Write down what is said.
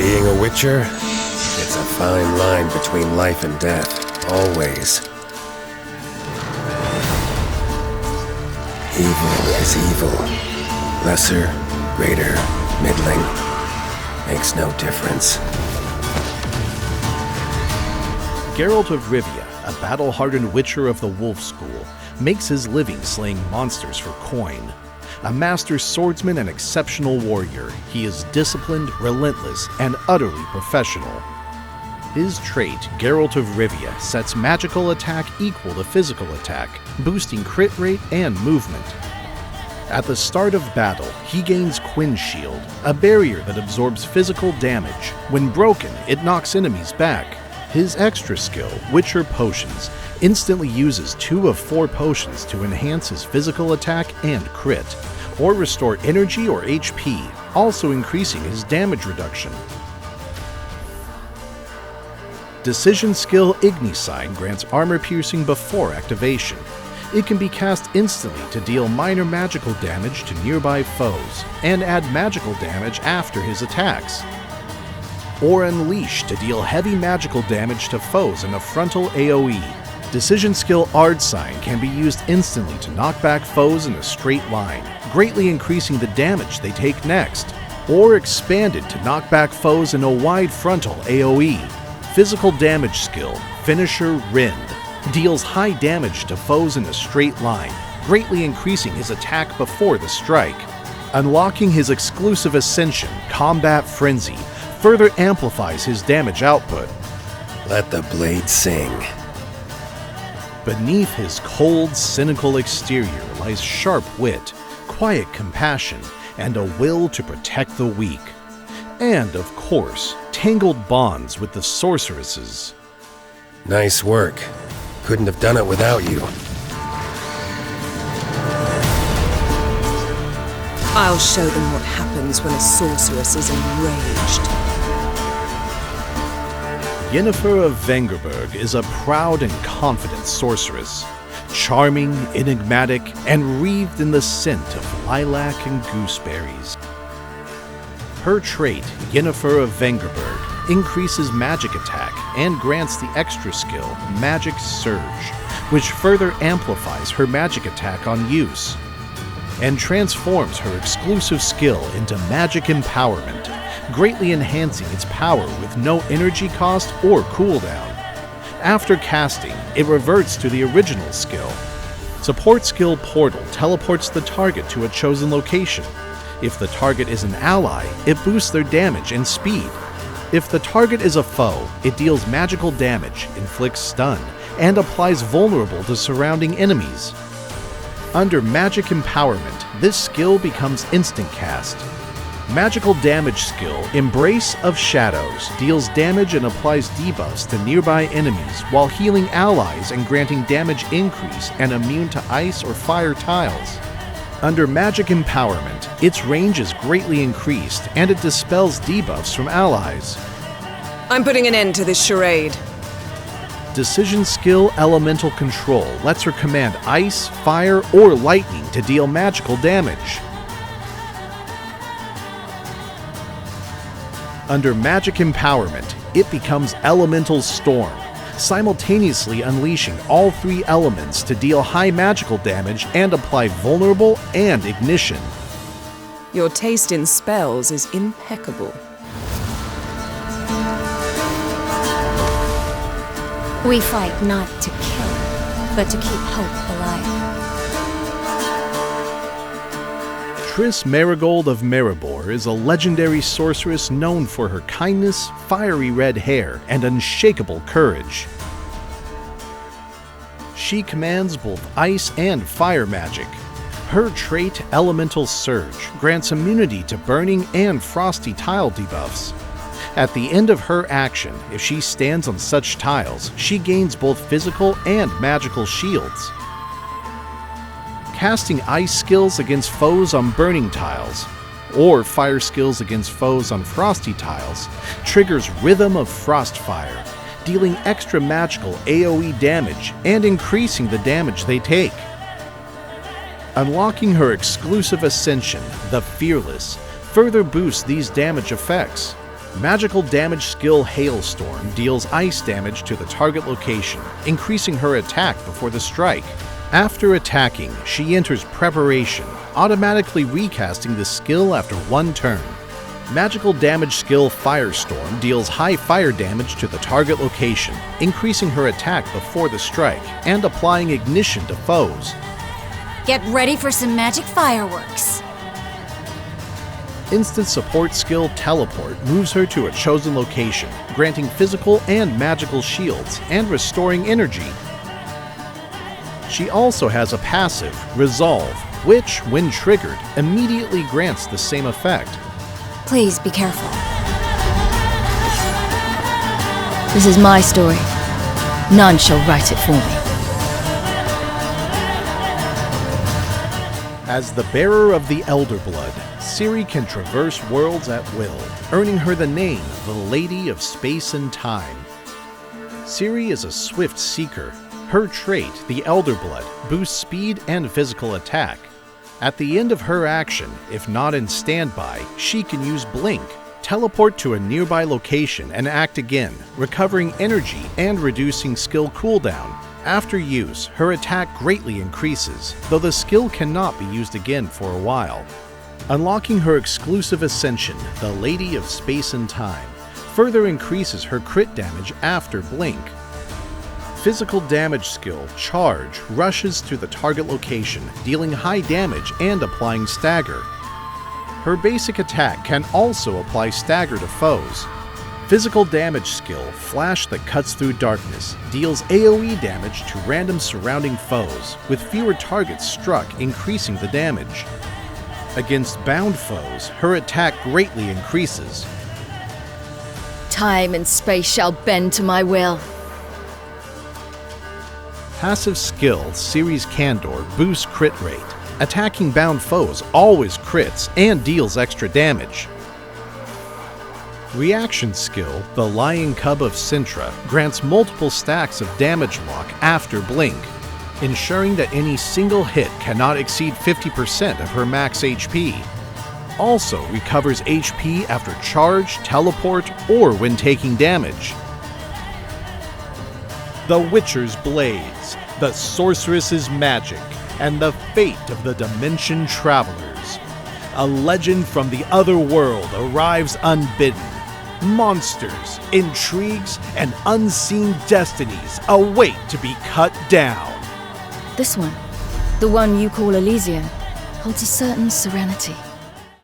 Being a Witcher, it's a fine line between life and death, always. Evil is evil. Lesser, greater, middling. Makes no difference. Geralt of Rivia, a battle-hardened Witcher of the Wolf School, makes his living slaying monsters for coin. A master swordsman and exceptional warrior, he is disciplined, relentless, and utterly professional. His trait, Geralt of Rivia, sets magical attack equal to physical attack, boosting crit rate and movement. At the start of battle, he gains Quinn's Shield, a barrier that absorbs physical damage. When broken, it knocks enemies back. His extra skill, Witcher Potions, instantly uses 2 of 4 potions to enhance his physical attack and crit, or restore energy or HP, also increasing his damage reduction. Decision skill Ignisign grants armor piercing before activation. It can be cast instantly to deal minor magical damage to nearby foes, and add magical damage after his attacks. Or Unleash to deal heavy magical damage to foes in a frontal AoE. Decision skill Ardsign can be used instantly to knock back foes in a straight line, greatly increasing the damage they take next. Or expanded to knock back foes in a wide frontal AoE. Physical damage skill Finisher Rend deals high damage to foes in a straight line, greatly increasing his attack before the strike. Unlocking his exclusive ascension, Combat Frenzy, further amplifies his damage output. Let the blade sing. Beneath his cold, cynical exterior lies sharp wit, quiet compassion, and a will to protect the weak. And, of course, tangled bonds with the sorceresses. Nice work. Couldn't have done it without you. I'll show them what happens when a sorceress is enraged. Yennefer of Vengerberg is a proud and confident sorceress, charming, enigmatic, and wreathed in the scent of lilac and gooseberries. Her trait, Yennefer of Vengerberg, increases magic attack and grants the extra skill, Magic Surge, which further amplifies her magic attack on use, and transforms her exclusive skill into Magic Empowerment, greatly enhancing its power with no energy cost or cooldown. After casting, it reverts to the original skill. Support skill Portal teleports the target to a chosen location. If the target is an ally, it boosts their damage and speed. If the target is a foe, it deals magical damage, inflicts stun, and applies vulnerable to surrounding enemies. Under Magic Empowerment, this skill becomes instant cast. Magical damage skill Embrace of Shadows deals damage and applies debuffs to nearby enemies while healing allies and granting damage increase and immune to ice or fire tiles. Under Magic Empowerment, its range is greatly increased and it dispels debuffs from allies. I'm putting an end to this charade. Decision skill Elemental Control lets her command ice, fire, or lightning to deal magical damage. Under Magic Empowerment, it becomes Elemental Storm, simultaneously unleashing all 3 elements to deal high magical damage and apply Vulnerable and Ignition. Your taste in spells is impeccable. We fight not to kill, but to keep hope alive. Triss Merigold of Maribor is a legendary sorceress known for her kindness, fiery red hair, and unshakable courage. She commands both ice and fire magic. Her trait, Elemental Surge, grants immunity to burning and frosty tile debuffs. At the end of her action, if she stands on such tiles, she gains both physical and magical shields. Casting ice skills against foes on burning tiles, or fire skills against foes on frosty tiles, triggers Rhythm of Frostfire, dealing extra magical AoE damage and increasing the damage they take. Unlocking her exclusive ascension, the Fearless, further boosts these damage effects. Magical damage skill Hailstorm deals ice damage to the target location, increasing her attack before the strike. After attacking, she enters Preparation, automatically recasting the skill after one turn. Magical damage skill Firestorm deals high fire damage to the target location, increasing her attack before the strike, and applying ignition to foes. Get ready for some magic fireworks. Instant support skill Teleport moves her to a chosen location, granting physical and magical shields and restoring energy. She also has a passive, Resolve, which, when triggered, immediately grants the same effect. Please be careful. This is my story. None shall write it for me. As the bearer of the Elder Blood, Ciri can traverse worlds at will, earning her the name of the Lady of Space and Time. Ciri is a swift seeker. Her trait, the Elder Blood, boosts speed and physical attack. At the end of her action, if not in standby, she can use Blink, teleport to a nearby location and act again, recovering energy and reducing skill cooldown. After use, her attack greatly increases, though the skill cannot be used again for a while. Unlocking her exclusive ascension, the Lady of Space and Time, further increases her crit damage after Blink. Physical damage skill, Charge, rushes to the target location, dealing high damage and applying stagger. Her basic attack can also apply stagger to foes. Physical damage skill, Flash that cuts through darkness, deals AoE damage to random surrounding foes, with fewer targets struck increasing the damage. Against bound foes, her attack greatly increases. Time and space shall bend to my will. Passive skill, Ciri's Candor, boosts crit rate. Attacking bound foes always crits and deals extra damage. Reaction skill, the Lion Cub of Sintra, grants multiple stacks of damage lock after Blink, ensuring that any single hit cannot exceed 50% of her max HP. Also recovers HP after charge, teleport, or when taking damage. The Witcher's Blades, the Sorceress's Magic, and the fate of the Dimension Travelers. A legend from the other world arrives unbidden. Monsters, intrigues, and unseen destinies await to be cut down. This one, the one you call Elysium, holds a certain serenity.